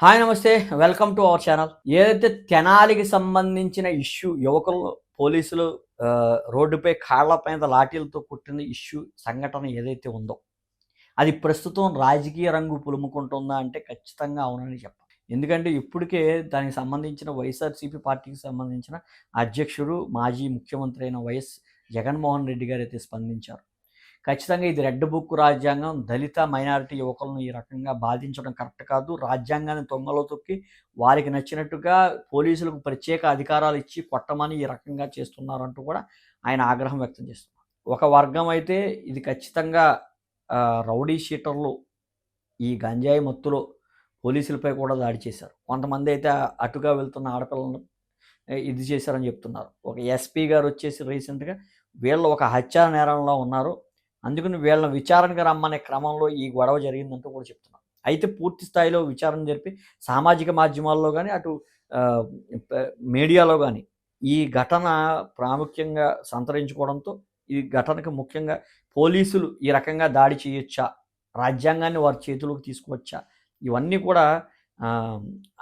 Hi నమస్తే. Welcome to our channel. ఏదైతే తెనాలికి సంబంధించిన ఇష్యూ యువకులు పోలీసులు రోడ్డుపై కాళ్ళ మీద లాఠీలతో కొట్టిన ఇష్యూ సంఘటన ఏదైతే ఉందో, అది ప్రస్తుతం రాజకీయ రంగు పులుముకుంటుందా అంటే ఖచ్చితంగా అవునని చెప్పాలి. ఎందుకంటే ఇప్పటికే దానికి సంబంధించిన వైఎస్ఆర్‌సీపీ పార్టీకి సంబంధించిన అధ్యక్షుడు, మాజీ ముఖ్యమంత్రి అయిన వైఎస్ జగన్మోహన్ రెడ్డి గారైతే స్పందించారు. ఖచ్చితంగా ఇది రెడ్ బుక్ రాజ్యాంగం. దళిత, మైనారిటీ యువకులను ఈ రకంగా బాధించడం కరెక్ట్ కాదు. రాజ్యాంగాన్ని తొంగలో తొక్కి వారికి నచ్చినట్టుగా పోలీసులకు ప్రత్యేక అధికారాలు ఇచ్చి కొట్టమని ఈ రకంగా చేస్తున్నారంటూ కూడా ఆయన ఆగ్రహం వ్యక్తం చేస్తున్నారు. ఒక వర్గం అయితే ఇది ఖచ్చితంగా రౌడీ షీటర్లు ఈ గంజాయి మత్తులో పోలీసులపై కూడా దాడి చేశారు. కొంతమంది అయితే అటుగా వెళ్తున్న ఆడపిల్లలను ఇది చేశారని చెప్తున్నారు. ఒక ఎస్పీ గారు వచ్చేసి రీసెంట్‌గా వీళ్ళు ఒక హత్యా నేరంలో ఉన్నారు, అందుకని వీళ్ళని విచారణకు రమ్మనే క్రమంలో ఈ గొడవ జరిగిందంటూ కూడా చెప్తున్నారు. అయితే పూర్తి స్థాయిలో విచారణ జరిపి సామాజిక మాధ్యమాల్లో గానీ, అటు ఆహ్, ప మీడియాలో గానీ ఈ ఘటన ప్రాముఖ్యంగా సంతరించుకోవడంతో ఈ ఘటనకు ముఖ్యంగా పోలీసులు ఈ రకంగా దాడి చేయొచ్చా? రాజ్యాంగాన్ని వారి చేతిలోకి తీసుకోవచ్చా? ఇవన్నీ కూడా ఆహ్,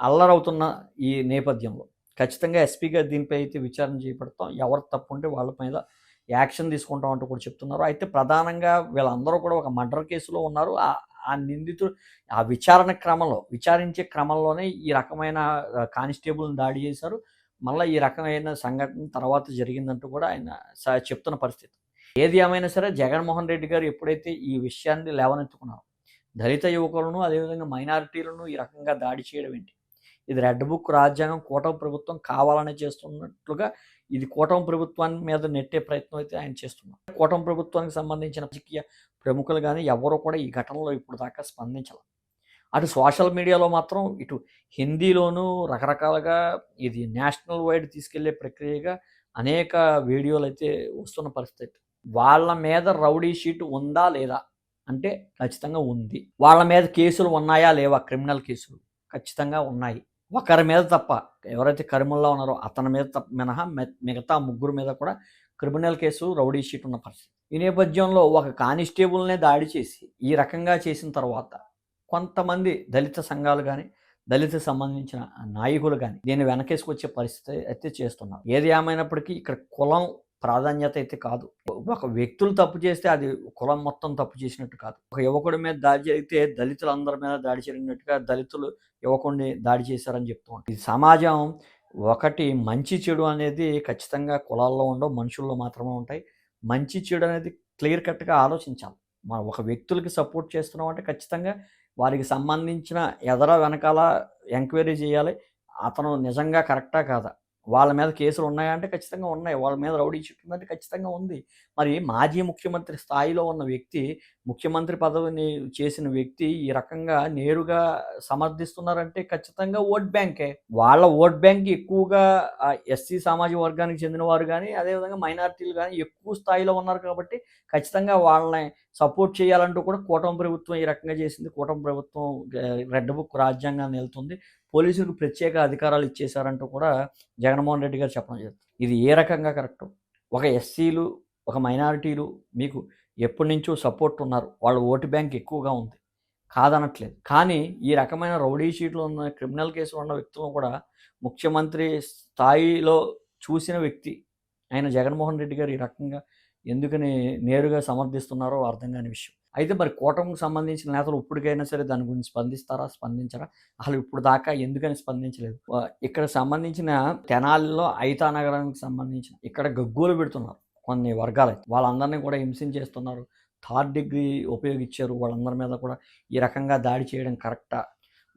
అల్లరవుతున్న ఈ నేపథ్యంలో ఖచ్చితంగా ఎస్పీ గారు దీనిపై అయితే విచారణ చేపడతాం. ఎవరు తప్పుంటే వాళ్ళ మీద యాక్షన్ తీసుకుంటాం అంటూ కూడా చెప్తున్నారు. అయితే ప్రధానంగా వీళ్ళందరూ కూడా ఒక మర్డర్ కేసులో ఉన్నారు. ఆ నిందితుడు ఆ విచారించే క్రమంలోనే ఈ రకమైన కానిస్టేబుల్‌ని దాడి చేశారు. మళ్ళా ఈ రకమైన సంఘటన తర్వాత జరిగిందంటూ కూడా ఆయన చెప్తున్న పరిస్థితి. ఏది ఏమైనా సరే జగన్మోహన్ రెడ్డి గారు ఎప్పుడైతే ఈ విషయాన్ని లేవనెత్తుకున్నారో, దళిత యువకులను అదేవిధంగా మైనారిటీలను ఈ రకంగా దాడి చేయడం ఏంటి? ఇది రెడ్ బుక్ రాజ్యాంగం కూటమి ప్రభుత్వం కావాలనే చేస్తున్నట్లుగా ఇది కూటమి ప్రభుత్వాన్ని మీద నెట్టే ప్రయత్నం అయితే ఆయన చేస్తున్నారు. కూటమి ప్రభుత్వానికి సంబంధించిన రాజకీయ ప్రముఖులు గానీ ఎవరు కూడా ఈ ఘటనలో ఇప్పుడు దాకా స్పందించలేదు. అటు సోషల్ మీడియాలో మాత్రం ఇటు హిందీలోనూ రకరకాలుగా ఇది నేషనల్ వైడ్ తీసుకెళ్లే ప్రక్రియగా అనేక వీడియోలైతే వస్తున్న పరిస్థితి. వాళ్ళ మీద రౌడీ షీట్ ఉందా లేదా అంటే ఖచ్చితంగా ఉంది. వాళ్ళ మీద కేసులు ఉన్నాయా లేవా? క్రిమినల్ కేసులు ఖచ్చితంగా ఉన్నాయి. ఒకరి మీద తప్ప ఎవరైతే కరీముల్లా ఉన్నారో అతని మీద తప్ప మినహా మిగతా ముగ్గురు మీద కూడా క్రిమినల్ కేసు, రౌడీ షీట్ ఉన్న పరిస్థితి. ఈ నేపథ్యంలో ఒక కానిస్టేబుల్‌నే దాడి చేసి ఈ రకంగా చేసిన తర్వాత కొంతమంది దళిత సంఘాలు గానీ, దళితకు సంబంధించిన నాయకులు గానీ దీన్ని వెనకేసుకొచ్చే పరిస్థితి అయితే చేస్తున్నారు. ఏది ఏమైనప్పటికీ ఇక్కడ కులం ప్రాధాన్యత అయితే కాదు. ఒక వ్యక్తులు తప్పు చేస్తే అది కులం మొత్తం తప్పు చేసినట్టు కాదు. ఒక యువకుడి మీద దాడి జరిగితే దళితులందరి మీద దాడి జరిగినట్టుగా దళితులు యువకుడిని దాడి చేశారని చెప్తూ ఉంటారు. ఈ సమాజం ఒకటి మంచి చెడు అనేది ఖచ్చితంగా కులాల్లో ఉండవు, మనుషుల్లో మాత్రమే ఉంటాయి. మంచి చెడు అనేది క్లియర్ కట్‌గా ఆలోచించాలి. మనం ఒక వ్యక్తులకి సపోర్ట్ చేస్తున్నాం అంటే ఖచ్చితంగా వారికి సంబంధించిన వెనకాల ఎంక్వైరీ చేయాలి. అతను నిజంగా కరెక్టా కాదా? వాళ్ళ మీద కేసులు ఉన్నాయా అంటే ఖచ్చితంగా ఉన్నాయి. వాళ్ళ మీద రౌడీ షీట్ ఉందంటే ఖచ్చితంగా ఉంది. మరి మాజీ ముఖ్యమంత్రి స్థాయిలో ఉన్న వ్యక్తి, ముఖ్యమంత్రి పదవిని చేసిన వ్యక్తి ఈ రకంగా నేరుగా సమర్థిస్తున్నారంటే ఖచ్చితంగా ఓట్ బ్యాంకే. వాళ్ళ ఓట్ బ్యాంక్ ఎక్కువగా ఎస్సీ సామాజిక వర్గానికి చెందిన వారు గానీ, అదేవిధంగా మైనారిటీలు గానీ ఎక్కువ స్థాయిలో ఉన్నారు కాబట్టి ఖచ్చితంగా వాళ్ళని సపోర్ట్ చేయాలంటూ కూడా కూటమి ప్రభుత్వం ఈ రకంగా చేసింది. కూటమి ప్రభుత్వం రెడ్ బుక్ రాజ్యాంగాన్ని ఎళ్తుంది. పోలీసులకు ప్రత్యేక అధికారాలు ఇచ్చేశారంటూ కూడా జగన్మోహన్ రెడ్డి గారు చెప్పడం జరిగింది. ఇది ఏ రకంగా కరెక్టు? ఒక ఎస్సీలు, ఒక మైనారిటీలు మీకు ఎప్పటినుంచో సపోర్ట్ ఉన్నారు. వాళ్ళ ఓటు బ్యాంక్ ఎక్కువగా ఉంది. కాదనట్లేదు. కానీ ఈ రకమైన రౌడీ షీట్లు ఉన్న క్రిమినల్ కేసులు ఉన్న వ్యక్తులను కూడా ముఖ్యమంత్రి స్థాయిలో చూసిన వ్యక్తి అయిన జగన్మోహన్ రెడ్డి గారు ఈ రకంగా ఎందుకని నేరుగా సమర్థిస్తున్నారో అర్థం కాని విషయం. అయితే మరి కూటమికి సంబంధించిన నేతలు ఇప్పటికైనా సరే దాని గురించి స్పందిస్తారా? స్పందించరా? అసలు ఇప్పుడు దాకా ఎందుకని స్పందించలేదు? ఇక్కడ సంబంధించిన తెనాలిలో ఐతా నగరానికి సంబంధించిన ఇక్కడ గగ్గోలు పెడుతున్నారు కొన్ని వర్గాలైతే. వాళ్ళందరినీ కూడా హింసించేస్తున్నారు. థర్డ్ డిగ్రీ ఉపయోగించారు. వాళ్ళందరి మీద కూడా ఈ రకంగా దాడి చేయడం కరెక్టా?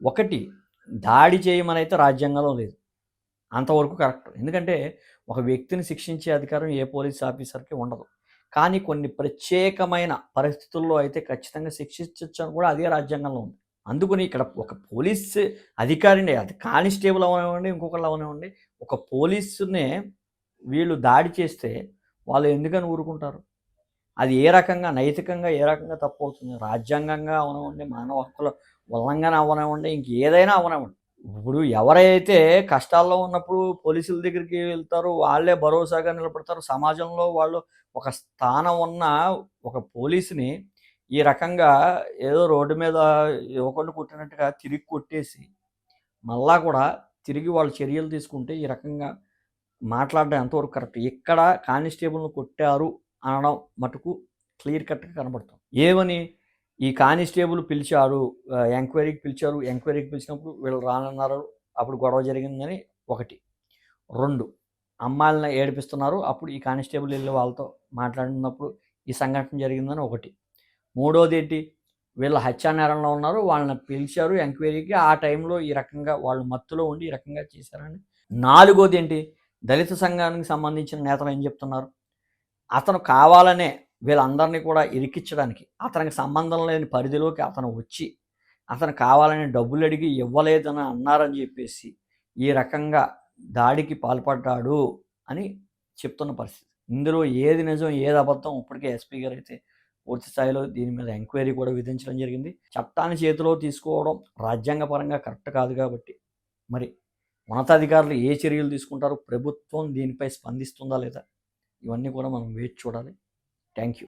ఒకటి దాడి చేయమనైతే రాజ్యాంగంలో లేదు. అంతవరకు కరెక్ట్. ఎందుకంటే ఒక వ్యక్తిని శిక్షించే అధికారం ఏ పోలీస్ ఆఫీసర్‌కి ఉండదు. కానీ కొన్ని ప్రత్యేకమైన పరిస్థితుల్లో అయితే ఖచ్చితంగా శిక్షించొచ్చని కూడా అదే రాజ్యాంగంలో ఉంది. అందుకని ఇక్కడ ఒక పోలీస్ అధికారిని అది కానిస్టేబుల్ అవనివ్వండి, ఇంకొకళ్ళు అవనివ్వండి, ఒక పోలీసునే వీళ్ళు దాడి చేస్తే వాళ్ళు ఎందుకని ఊరుకుంటారు? అది ఏ రకంగా నైతికంగా ఏ రకంగా తప్పవుతుంది? రాజ్యాంగంగా అవనివ్వండి, మానవ హక్కుల ఉల్లంఘన అవ్వనివ్వండి, ఇంకేదైనా అవ్వనివ్వండి. ఇప్పుడు ఎవరైతే కష్టాల్లో ఉన్నప్పుడు పోలీసుల దగ్గరికి వెళ్తారో వాళ్ళే భరోసాగా నిలబడతారు. సమాజంలో వాళ్ళు ఒక స్థానం ఉన్న ఒక పోలీస్‌ని ఈ రకంగా ఏదో రోడ్డు మీద యువకుడిని కొట్టినట్టుగా తిరిగి కొట్టేసి మళ్ళా కూడా తిరిగి వాళ్ళు చర్యలు తీసుకుంటే ఈ రకంగా మాట్లాడడం ఎంతవరకు కరెక్ట్. ఇక్కడ కానిస్టేబుల్ని కొట్టారు అనడం మటుకు క్లియర్ కట్గా కనబడుతుంది. ఏమని ఈ కానిస్టేబుల్ పిలిచారు, ఎంక్వైరీకి పిలిచారు, ఎంక్వైరీకి పిలిచినప్పుడు వీళ్ళు రానన్నారు, అప్పుడు గొడవ జరిగిందని ఒకటి. 2 అమ్మాయిలను ఏడిపిస్తున్నారు, అప్పుడు ఈ కానిస్టేబుల్ వెళ్ళి వాళ్ళతో మాట్లాడినప్పుడు ఈ సంఘటన జరిగిందని ఒకటి. మూడోది ఏంటి, వీళ్ళ హత్యానేరంలో ఉన్నారు, వాళ్ళని పిలిచారు ఎంక్వైరీకి, ఆ టైంలో ఈ రకంగా వాళ్ళు మత్తులో ఉండి ఈ రకంగా చేశారని. నాలుగోది ఏంటి, దళిత సంఘానికి సంబంధించిన నేతలు ఏం చెప్తున్నారు, అతను కావాలనే వీళ్ళందరినీ కూడా ఇరికించడానికి, అతనికి సంబంధం లేని పరిధిలోకి అతను వచ్చి అతను కావాలని డబ్బులు అడిగి ఇవ్వలేదని అన్నారని చెప్పేసి ఈ రకంగా దాడికి పాల్పడ్డాడు అని చెప్తున్న పరిస్థితి. ఇందులో ఏది నిజం ఏది అబద్ధం ఇప్పటికే ఎస్పీ గారు అయితే పూర్తి స్థాయిలో దీని మీద ఎంక్వైరీ కూడా విధించడం జరిగింది. చట్టాన్ని చేతిలో తీసుకోవడం రాజ్యాంగపరంగా కరెక్ట్ కాదు కాబట్టి మరి ఉన్నతాధికారులు ఏ చర్యలు తీసుకుంటారు, ప్రభుత్వం దీనిపై స్పందిస్తుందా లేదా, ఇవన్నీ కూడా మనం వేచి చూడాలి. Thank you.